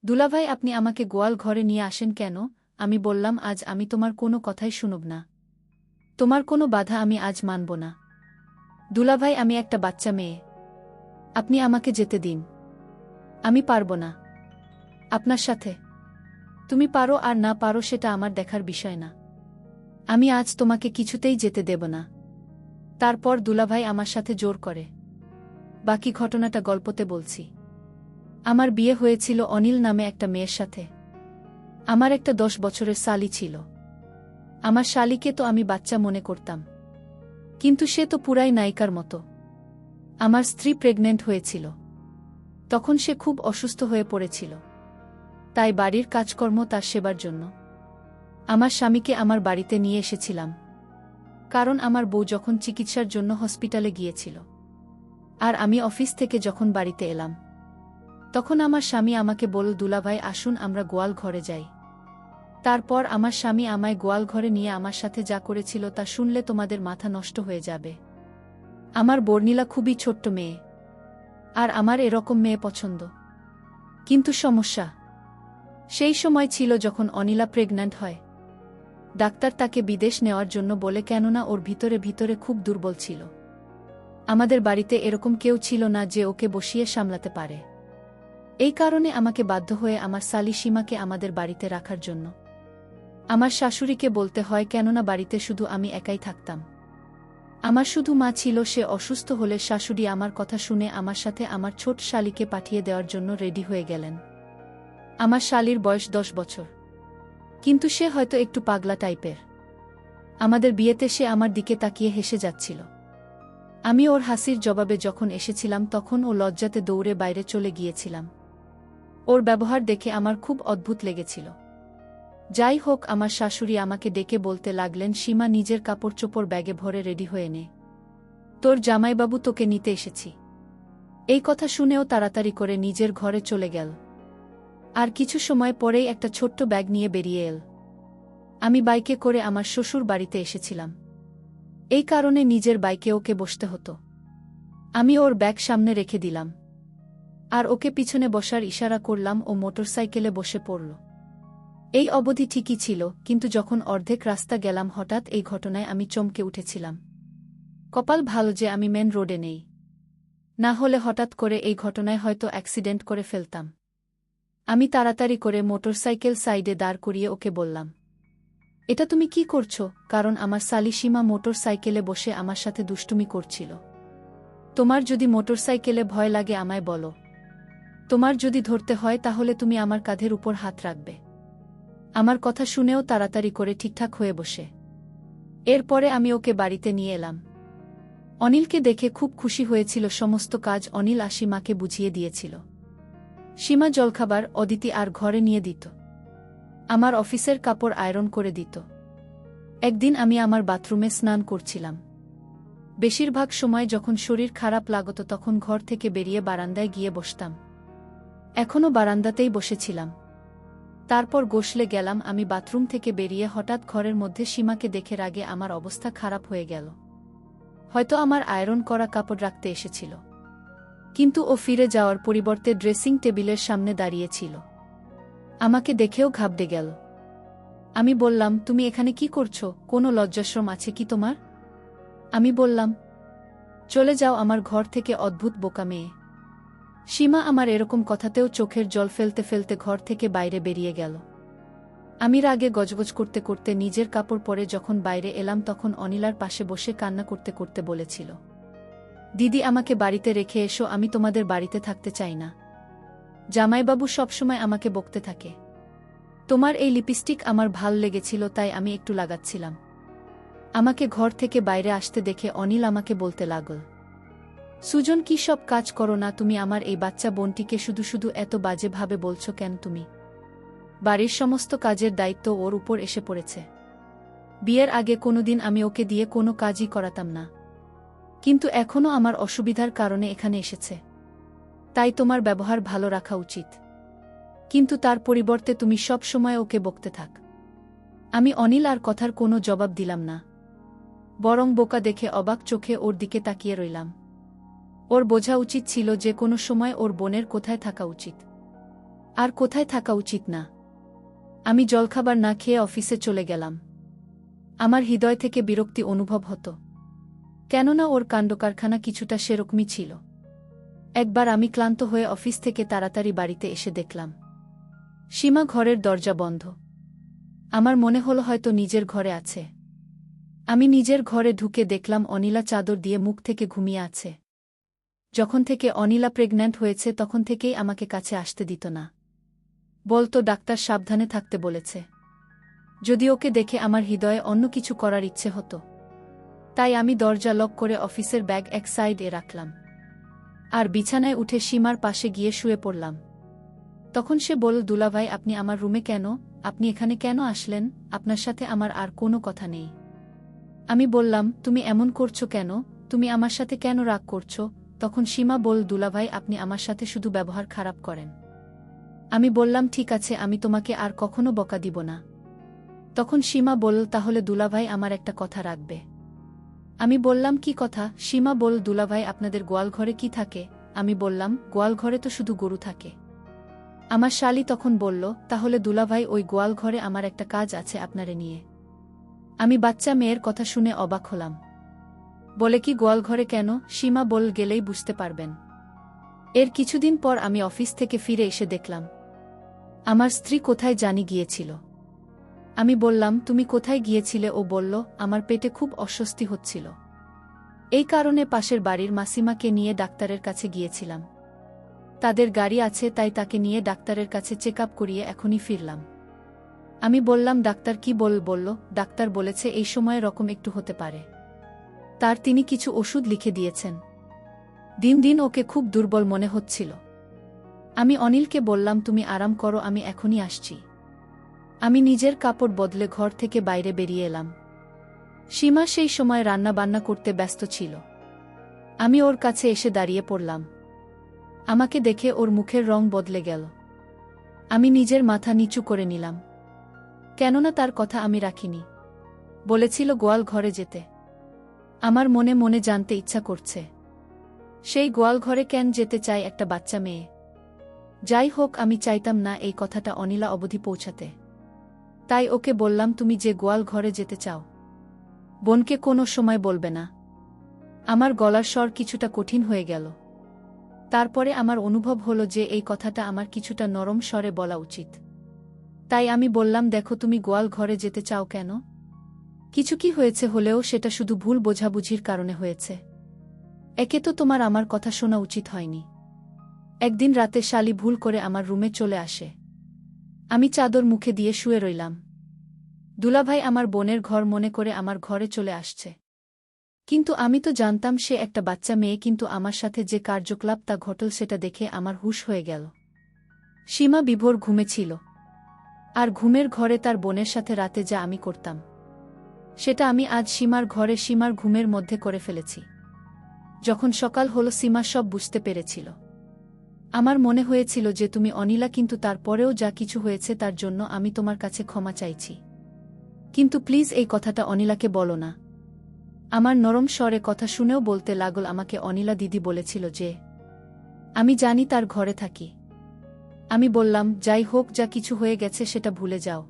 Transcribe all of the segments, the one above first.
দুলাভাই, আপনি আমাকে গোয়াল ঘরে নিয়ে আসেন কেন? আমি বললাম, আজ আমি তোমার কোনো কথাই শুনব না। তোমার কোনো বাধা আমি আজ মানব না। দুলাভাই, আমি একটা বাচ্চা মেয়ে। আপনি আমাকে যেতে দিন। আমি পারব না আপনার সাথে। তুমি পারো আর না পারো সেটা আমার দেখার বিষয় না। আমি আজ তোমাকে কিছুতেই যেতে দেব না। তারপর দুলাভাই আমার সাথে জোর করে। বাকি ঘটনাটা গল্পতে বলছি। আমার বিয়ে হয়েছিল অনিল নামে একটা মেয়ের সাথে। আমার একটা 10 বছরের শালি ছিল। আমার শালিকে তো আমি বাচ্চা মনে করতাম, কিন্তু সে তো পুরাই নায়িকার মতো। আমার স্ত্রী প্রেগনেন্ট হয়েছিল। তখন সে খুব অসুস্থ হয়ে পড়েছিল। তাই বাড়ির কাজকর্ম তার সেবার জন্য আমার স্বামীকে আমার বাড়িতে নিয়ে এসেছিলাম। কারণ আমার বউ যখন চিকিৎসার জন্য হসপিটালে গিয়েছিল আর আমি অফিস থেকে যখন বাড়িতে এলাম, তখন আমার স্বামী আমাকে বলল, দুলাভাই আসুন আমরা গোয়াল ঘরে যাই। তারপর আমার স্বামী আমায় গোয়াল ঘরে নিয়ে আমার সাথে যা করেছিল তা শুনলে তোমাদের মাথা নষ্ট হয়ে যাবে। আমার বর্ণিলা খুবই ছোট্ট মেয়ে, আর আমার এরকম মেয়ে পছন্দ। কিন্তু সমস্যা সেই সময় ছিল যখন অনিলা প্রেগন্যান্ট হয়। ডাক্তার তাকে বিদেশ নেওয়ার জন্য বলে, কেননা ওর ভিতরে ভিতরে খুব দুর্বল ছিল। আমাদের বাড়িতে এরকম কেউ ছিল না যে ওকে বসিয়ে সামলাতে পারে। এই কারণে আমাকে বাধ্য হয়ে আমার শালি সীমাকে আমাদের বাড়িতে রাখার জন্য আমার শাশুড়িকে বলতে হয়, কেননা বাড়িতে শুধু আমি একাই থাকতাম। আমার শুধু মা ছিল, সে অসুস্থ হলে শাশুড়ি আমার কথা শুনে আমার সাথে আমার ছোট শালিকে পাঠিয়ে দেওয়ার জন্য রেডি হয়ে গেলেন। আমার শালির বয়স 10 বছর, কিন্তু সে হয়তো একটু পাগলা টাইপের। আমাদের বিয়েতে সে আমার দিকে তাকিয়ে হেসে যাচ্ছিল। আমি ওর হাসির জবাবে যখন এসেছিলাম তখন ও লজ্জাতে দৌড়ে বাইরে চলে গিয়েছিলাম। ওর ব্যবহার দেখে আমার খুব অদ্ভুত লেগেছিল। যাই হোক, আমার শাশুড়ি আমাকে ডেকে বলতে লাগলেন, সীমা, নিজের কাপড় চোপড় ব্যাগে ভরে রেডি হয়ে নে, তোর জামাইবাবু তোকে নিতে এসেছি। এই কথা শুনেও তাড়াতাড়ি করে নিজের ঘরে চলে গেল। আর কিছু সময় পরেই একটা ছোট্ট ব্যাগ নিয়ে বেরিয়ে এল। আমি বাইকে করে আমার শ্বশুর বাড়িতে এসেছিলাম। এই কারণে নিজের বাইকে ওকে বসতে হতো। আমি ওর ব্যাগ সামনে রেখে দিলাম আর ওকে পিছনে বসার ইশারা করলাম। ও মোটরসাইকেলে বসে পড়ল। এই অবধি ঠিকই ছিল, কিন্তু যখন অর্ধেক রাস্তা গেলাম হঠাৎ এই ঘটনায় আমি চমকে উঠেছিলাম। কপাল ভালো যে আমি মেন রোডে নেই, না হলে হঠাৎ করে এই ঘটনায় হয়তো অ্যাক্সিডেন্ট করে ফেলতাম। আমি তাড়াতাড়ি করে মোটরসাইকেল সাইডে দাঁড় করিয়ে ওকে বললাম, এটা তুমি কি করছো? কারণ আমার শালি সীমা মোটরসাইকেলে বসে আমার সাথে দুষ্টুমি করছিল। তোমার যদি মোটরসাইকেলে ভয় লাগে আমায় বলো। তোমার যদি ধরতে হয় তাহলে তুমি আমার কাঁধের উপর হাত রাখবে। আমার কথা শুনেও তাড়াতাড়ি করে ঠিকঠাক হয়ে বসে এরপরে আমি ওকে বাড়িতে নিয়ে এলাম। অনিলকে দেখে খুব খুশি হয়েছিল। সমস্ত কাজ অনিল সীমাকে বুঝিয়ে দিয়েছিল। সীমা জলখাবার অদিতি আর ঘরে নিয়ে দিত। আমার অফিসের কাপড় আয়রন করে দিত। একদিন আমি আমার বাথরুমে স্নান করছিলাম। বেশিরভাগ সময় যখন শরীর খারাপ লাগত তখন ঘর থেকে বেরিয়ে বারান্দায় গিয়ে বসতাম। এখনও বারান্দাতেই বসেছিলাম। তারপর গোসলে গেলাম। আমি বাথরুম থেকে বেরিয়ে হঠাৎ ঘরের মধ্যে সীমাকে দেখে রাগে আমার অবস্থা খারাপ হয়ে গেল। হয়তো আমার আয়রন করা কাপড় রাখতে এসেছিল, কিন্তু ও ফিরে যাওয়ার পরিবর্তে ড্রেসিং টেবিলের সামনে দাঁড়িয়েছিল। আমাকে দেখেও ঘাবড়ে গেল। আমি বললাম, তুমি এখানে কি করছো? কোনো লজ্জাশরম আছে কি তোমার? আমি বললাম, চলে যাও আমার ঘর থেকে, অদ্ভুত বোকা মেয়ে। সীমা আমার এরকম কথাতেও চোখের জল ফেলতে ফেলতে ঘর থেকে বাইরে বেরিয়ে গেল। আমি রাগে গজগজ করতে করতে নিজের কাপড় পরে যখন বাইরে এলাম তখন অনিলার পাশে বসে কান্না করতে করতে বলেছিল, দিদি, আমাকে বাড়িতে রেখে এসো, আমি তোমাদের বাড়িতে থাকতে চাই না। জামাইবাবু সবসময় আমাকে বকতে থাকে। তোমার এই লিপস্টিক আমার ভাল লেগেছিল তাই আমি একটু লাগাচ্ছিলাম। আমাকে ঘর থেকে বাইরে আসতে দেখে অনিল আমাকে বলতে লাগল, সুজন, কি সব কাজ করো না তুমি? আমার এই বাচ্চা বোনটিকে শুধু শুধু এত বাজেভাবে বলছো কেন তুমি? বাড়ির সমস্ত কাজের দায়িত্ব ওর উপর এসে পড়েছে। বিয়ের আগে কোনোদিন আমি ওকে দিয়ে কোনো কাজই করাতাম না, কিন্তু এখনও আমার অসুবিধার কারণে এখানে এসেছে। তাই তোমার ব্যবহার ভালো রাখা উচিত, কিন্তু তার পরিবর্তে তুমি সব সময় ওকে বকতে থাক। আমি অনিল আর কথার কোনো জবাব দিলাম না, বরং বোকা দেখে অবাক চোখে ওর দিকে তাকিয়ে রইলাম। ওর বোঝা উচিত ছিল যে কোনো সময় ওর বোনের কোথায় থাকা উচিত। আর কোথায় থাকা উচিত না। আমি জলখাবার না খেয়ে অফিসে চলে গেলাম। আমার হৃদয় থেকে বিরক্তি অনুভব হতো, কেননা ওর কাণ্ডকারখানা কিছুটা সেরকমই ছিল। একবার আমি ক্লান্ত হয়ে অফিস থেকে তাড়াতাড়ি বাড়িতে এসে দেখলাম সীমা ঘরের দরজা বন্ধ। আমার মনে হলো হয়তো নিজের ঘরে আছে। আমি নিজের ঘরে ঢুকে দেখলাম অনিলা চাদর দিয়ে মুখ থেকে ঘুমিয়ে আছে। যখন থেকে অনিলা প্রেগন্যান্ট হয়েছে তখন থেকেই আমাকে কাছে আসতে দিত না। বলতো ডাক্তার সাবধানে থাকতে বলেছে। যদি ওকে দেখে আমার হৃদয়ে অন্য কিছু করার ইচ্ছে হতো। তাই আমি দরজা লক করে অফিসের ব্যাগ এক সাইডে রাখলাম আর বিছানায় উঠে সীমার পাশে গিয়ে শুয়ে পড়লাম। তখন সে বলল, দুলাভাই আপনি আমার রুমে কেন? আপনি এখানে কেন আসলেন? আপনার সাথে আমার আর কোনো কথা নেই। আমি বললাম, তুমি এমন করছো কেন? তুমি আমার সাথে কেন রাগ করছো? তখন সীমা বলল, দুলাভাই আপনি আমার সাথে শুধু ব্যবহার খারাপ করেন। আমি বললাম, ঠিক আছে, আমি তোমাকে আর কখনো বকা দিব না। তখন সীমা বলল, তাহলে দুলাভাই আমার একটা কথা রাখবে। আমি বললাম, কি কথা? সীমা বলল, দুলাভাই আপনাদের গোয়ালঘরে কি থাকে? আমি বললাম, গোয়ালঘরে তো শুধু গরু থাকে। আমার শালি তখন বলল, তাহলে দুলাভাই ওই গোয়ালঘরে আমার একটা কাজ আছে আপনারে নিয়ে। আমি বাচ্চা মেয়ের কথা শুনে অবাক হলাম। বলে, কি গোয়ালঘরে কেন? সীমা বলল, গেলেই বুঝতে পারবেন। এর কিছুদিন পর আমি অফিস থেকে ফিরে এসে দেখলাম আমার স্ত্রী কোথায় জানি গিয়েছিল। আমি বললাম, তুমি কোথায় গিয়েছিলে? ও বলল, আমার পেটে খুব অস্বস্তি হচ্ছিল। এই কারণে পাশের বাড়ির মাসিমাকে নিয়ে ডাক্তারের কাছে গিয়েছিলাম। তাদের গাড়ি আছে, তাই তাকে নিয়ে ডাক্তারের কাছে চেক আপ করিয়ে এখনই ফিরলাম। আমি বললাম, ডাক্তার কি বলল? ডাক্তার বলেছে এই সময় রকম একটু হতে পারে। তার তিনি কিছু ওষুধ লিখে দিয়েছেন। দিন দিন ওকে খুব দুর্বল মনে হচ্ছিল। আমি অনিলকে বললাম, তুমি আরাম করো, আমি এখনই আসছি। আমি নিজের কাপড় বদলে ঘর থেকে বাইরে বেরিয়ে এলাম। সীমা সেই সময় রান্না বান্না করতে ব্যস্ত ছিল। আমি ওর কাছে এসে দাঁড়িয়ে পড়লাম। আমাকে দেখে ওর মুখের রং বদলে গেল। আমি নিজের মাথা নিচু করে নিলাম, কেননা তার কথা আমি রাখিনি। বলেছিল গোয়াল ঘরে যেতে। আমার মনে মনে জানতে ইচ্ছা করছে, সেই গোয়াল ঘরে কেন যেতে চায় একটা বাচ্চা মেয়ে? যাই হোক, আমি চাইতাম না এই কথাটা অনিলা অবধি পৌঁছাতে। তাই ওকে বললাম, তুমি যে গোয়াল ঘরে যেতে চাও, বোনকে কোনো সময় বলবে না। আমার গলার স্বর কিছুটা কঠিন হয়ে গেল। তারপরে আমার অনুভব হলো যে এই কথাটা আমার কিছুটা নরম স্বরে বলা উচিত। তাই আমি বললাম, দেখো, তুমি গোয়াল ঘরে যেতে চাও কেন? কিছু কি হয়েছে? হলেও সেটা শুধু ভুল বোঝাবুঝির কারণে হয়েছে। একে তো তোমার আমার কথা শোনা উচিত হয়নি। একদিন রাতে শালি ভুল করে আমার রুমে চলে আসে। আমি চাদর মুখে দিয়ে শুয়ে রইলাম। দুলাভাই আমার বোনের ঘর মনে করে আমার ঘরে চলে আসছে। কিন্তু আমি তো জানতাম সে একটা বাচ্চা মেয়ে, কিন্তু আমার সাথে যে কার্যকলাপ তা ঘটল সেটা দেখে আমার হুঁশ হয়ে গেল। সীমা বিভোর ঘুমেছিল। আর ঘুমের ঘরে তার বোনের সাথে রাতে যা আমি করতাম, সেটা আমি আজ সীমার ঘরে সীমার ঘুমের মধ্যে করে ফেলেছি। যখন সকাল হলো সীমা সব বুঝতে পেরেছিল। আমার মনে হয়েছিল যে তুমি অনিলা, কিন্তু তারপরেও যা কিছু হয়েছে তার জন্য আমি তোমার কাছে ক্ষমা চাইছি। কিন্তু প্লিজ এই কথাটা অনিলাকে বলো না। আমার নরম স্বরে কথা শুনেও বলতে লাগল, আমাকে অনিলা দিদি বলেছিল যে আমি জানি তার ঘরে থাকি। আমি বললাম, যাই হোক, যা কিছু হয়ে গেছে সেটা ভুলে যাও।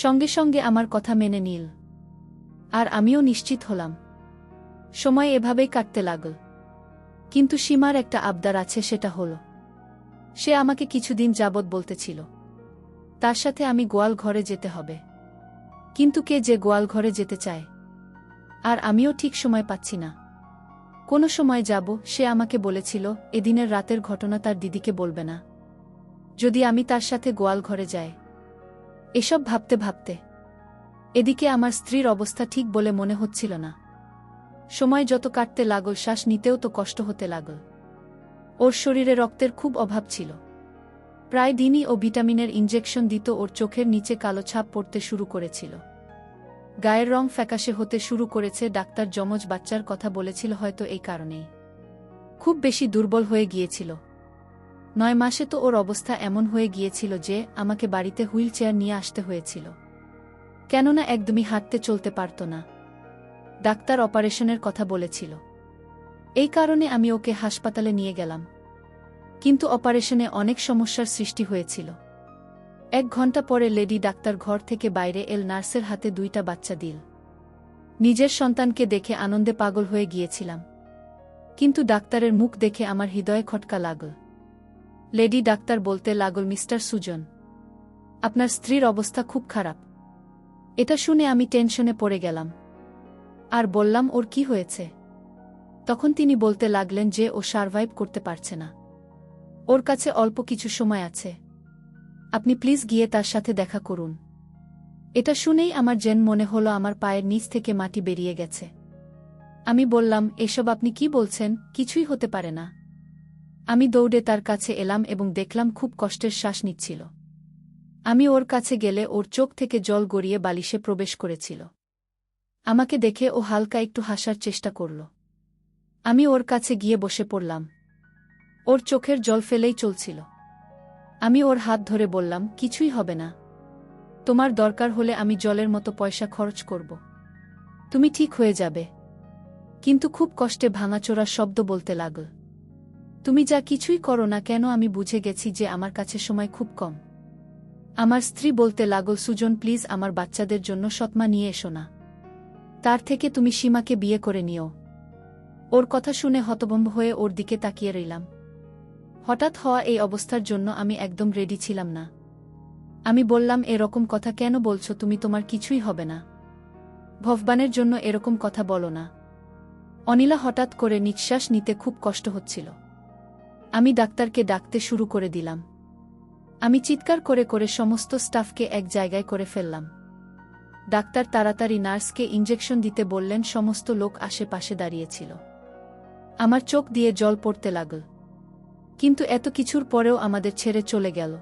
সঙ্গে সঙ্গে আমার কথা মেনে নিল। আর আমিও নিশ্চিত হলাম। সময় এভাবেই কাটতে লাগল। কিন্তু সীমার একটা আবদার আছে, সেটা হলো সে আমাকে কিছুদিন যাবৎ বলতেছিল তার সাথে আমি গোয়াল ঘরে যেতে হবে। কিন্তু কে যে গোয়াল ঘরে যেতে চায়? আর আমিও ঠিক সময় পাচ্ছি না। কোনো সময় যাব। সে আমাকে বলেছিল এদিনের রাতের ঘটনা তার দিদিকে বলবে না, যদি আমি তার সাথে গোয়াল ঘরে যাই। এসব ভাবতে ভাবতে এদিকে আমার স্ত্রীর অবস্থা ঠিক বলে মনে হচ্ছিল না। সময় যত কাটতে লাগল, শ্বাস নিতেও তো কষ্ট হতে লাগল। ওর শরীরে রক্তের খুব অভাব ছিল। প্রায় দিনই ও ভিটামিনের ইনজেকশন দিত। ওর চোখের নিচে কালো ছাপ পড়তে শুরু করেছিল। গায়ের রং ফ্যাকাশে হতে শুরু করেছে। ডাক্তার যমজ বাচ্চার কথা বলেছিল, হয়তো এই কারণেই খুব বেশি দুর্বল হয়ে গিয়েছিল। 9 মাসে তো ওর অবস্থা এমন হয়ে গিয়েছিল যে আমাকে বাড়িতে হুইল চেয়ার নিয়ে আসতে হয়েছিল, কেননা একদমই হাঁটতে চলতে পারত না। ডাক্তার অপারেশনের কথা বলেছিল। এই কারণে আমি ওকে হাসপাতালে নিয়ে গেলাম। কিন্তু অপারেশনে অনেক সমস্যার সৃষ্টি হয়েছিল। 1 ঘন্টা পরে লেডি ডাক্তার ঘর থেকে বাইরে এল, নার্সের হাতে 2টা বাচ্চা দিল। নিজের সন্তানকে দেখে আনন্দে পাগল হয়ে গিয়েছিলাম। কিন্তু ডাক্তারের মুখ দেখে আমার হৃদয়ে খটকা লাগল। লেডি ডাক্তার বলতে লাগল, মিস্টার সুজন, আপনার স্ত্রীর অবস্থা খুব খারাপ। এটা শুনে আমি টেনশনে পড়ে গেলাম আর বললাম, ওর কি হয়েছে? তখন তিনি বলতে লাগলেন যে ও সারভাইভ করতে পারছে না, ওর কাছে অল্প কিছু সময় আছে, আপনি প্লিজ গিয়ে তার সাথে দেখা করুন। এটা শুনেই আমার যেন মনে হলো আমার পায়ের নিচ থেকে মাটি বেরিয়ে গেছে। আমি বললাম, এসব আপনি কি বলছেন? কিছুই হতে পারে না। আমি দৌড়ে তার কাছে এলাম এবং দেখলাম খুব কষ্টের শ্বাস নিচ্ছিল। আমি ওর কাছে গেলে ওর চোখ থেকে জল গড়িয়ে বালিশে প্রবেশ করেছিল। আমাকে দেখে ও হালকা একটু হাসার চেষ্টা করল। আমি ওর কাছে গিয়ে বসে পড়লাম। ওর চোখের জল ফেলেই চলছিল। আমি ওর হাত ধরে বললাম, কিছুই হবে না, তোমার দরকার হলে আমি জলের মতো পয়সা খরচ করব, তুমি ঠিক হয়ে যাবে। কিন্তু খুব কষ্টে ভাঙাচোরা শব্দ বলতে লাগল, তুমি যা কিছুই করো না কেন আমি বুঝে গেছি যে আমার কাছে সময় খুব কম। আমার স্ত্রী বলতে লাগল, সুজন প্লিজ আমার বাচ্চাদের জন্য সৎমা নিয়ে এসো না, তার থেকে তুমি সীমাকে বিয়ে করে নিও। ওর কথা শুনে হতভম্ব হয়ে ওর দিকে তাকিয়ে রইলাম। হঠাৎ হওয়া এই অবস্থার জন্য আমি একদম রেডি ছিলাম না। আমি বললাম, এরকম কথা কেন বলছো তুমি? তোমার কিছুই হবে না, ভগবানের জন্য এরকম কথা বলো না। অনিলা হঠাৎ করে নিঃশ্বাস নিতে খুব কষ্ট হচ্ছিল। আমি ডাক্তারকে ডাকতে শুরু করে দিলাম। আমি চিৎকার করে করে সমস্ত স্টাফকে এক জায়গায় করে ফেললাম। ডাক্তার তাড়াতাড়ি নার্সকে ইঞ্জেকশন দিতে বললেন। সমস্ত লোক আশেপাশে দাঁড়িয়েছিল। আমার চোখ দিয়ে জল পড়তে লাগল। কিন্তু এত কিছুর পরেও আমাদের ছেড়ে চলে গেল।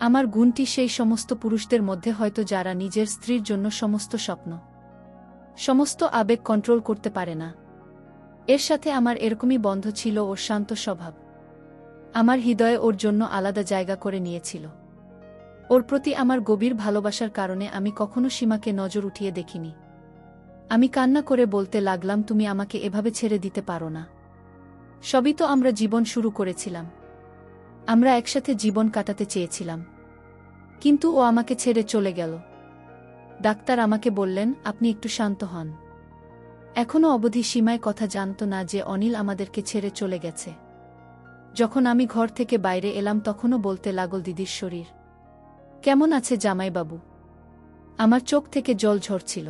আমার গুণটি সেই সমস্ত পুরুষদের মধ্যে হয়তো যারা নিজের স্ত্রীর জন্য সমস্ত স্বপ্ন, সমস্ত আবেগ কন্ট্রোল করতে পারে না। এর সাথে আমার এরকমই বন্ধ ছিল ওর শান্ত স্বভাব। আমার হৃদয়ে ওর জন্য আলাদা জায়গা করে নিয়েছিল। ওর প্রতি আমার গভীর ভালোবাসার কারণে আমি কখনো সীমাকে নজর উঠিয়ে দেখিনি। আমি কান্না করে বলতে লাগলাম, তুমি আমাকে এভাবে ছেড়ে দিতে পারো না। সবই তো আমরা জীবন শুরু করেছিলাম, আমরা একসাথে জীবন কাটাতে চেয়েছিলাম, কিন্তু ও আমাকে ছেড়ে চলে গেল। ডাক্তার আমাকে বললেন, আপনি একটু শান্ত হন। এখনও অবধি সীমায় কথা জানত না যে অনিল আমাদেরকে ছেড়ে চলে গেছে। যখন আমি ঘর থেকে বাইরে এলাম তখনও বলতে লাগল, দিদির শরীর কেমন আছে জামাইবাবু? আমার চোখ থেকে জল ঝরছিল।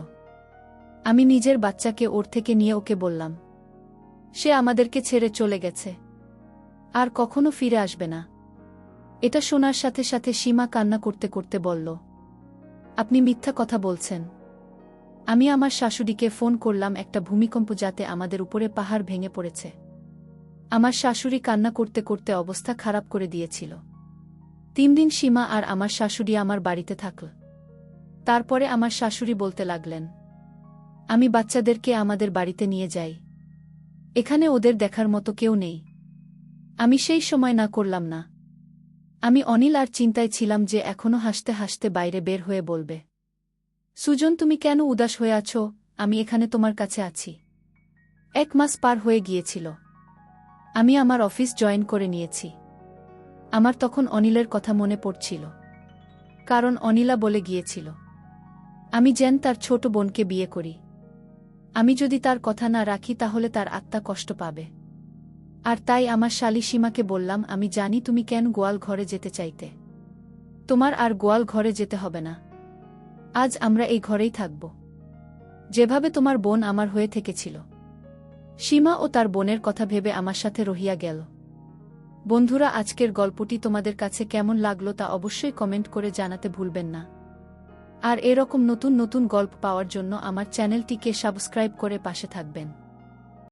আমি নিজের বাচ্চাকে ওর থেকে নিয়ে ওকে বললাম, সে আমাদেরকে ছেড়ে চলে গেছে, আর কখনো ফিরে আসবে না। এটা শোনার সাথে সাথে সীমা কান্না করতে করতে বলল, আপনি মিথ্যা কথা বলছেন। আমি আমার শাশুড়িকে ফোন করলাম, একটা ভূমিকম্প যাতে আমাদের উপরে পাহাড় ভেঙে পড়েছে। আমার শাশুড়ি কান্না করতে করতে অবস্থা খারাপ করে দিয়েছিল। 3 দিন সীমা আর আমার শাশুড়ি আমার বাড়িতে থাকল। তারপরে আমার শাশুড়ি বলতে লাগলেন, আমি বাচ্চাদেরকে আমাদের বাড়িতে নিয়ে যাই, এখানে ওদের দেখার মতো কেউ নেই। আমি সেই সময় না করলাম না। আমি অনিল আর চিন্তায় ছিলাম যে এখনো হাসতে হাসতে বাইরে বের হয়ে বলবে, সুজন তুমি কেন উদাস হয়ে আছো? আমি এখানে তোমার কাছে আছি। 1 মাস পার হয়ে গিয়েছিল। আমি আমার অফিস জয়েন করে নিয়েছি। আমার তখন অনিলের কথা মনে পড়ছিল, কারণ অনিলা বলে গিয়েছিল আমি যেন তার ছোট বোনকে বিয়ে করি। আমি যদি তার কথা না রাখি তাহলে তার আত্মা কষ্ট পাবে। আর তাই আমার শালী সীমাকে বললাম, আমি জানি তুমি কেন গোয়াল ঘরে যেতে চাইতে, তোমার আর গোয়াল ঘরে যেতে হবে না। আজ আমরা এই ঘরেই থাকব, যেভাবে তোমার বোন আমার হয়ে থেকেছিল। সীমা ও তার বোনের কথা ভেবে আমার সাথে রহিয়া গেল। বন্ধুরা, আজকের গল্পটি তোমাদের কাছে কেমন লাগলো তা অবশ্যই কমেন্ট করে জানাতে ভুলবেন না। আর এরকম নতুন নতুন গল্প পাওয়ার জন্য আমার চ্যানেলটিকে সাবস্ক্রাইব করে পাশে থাকবেন।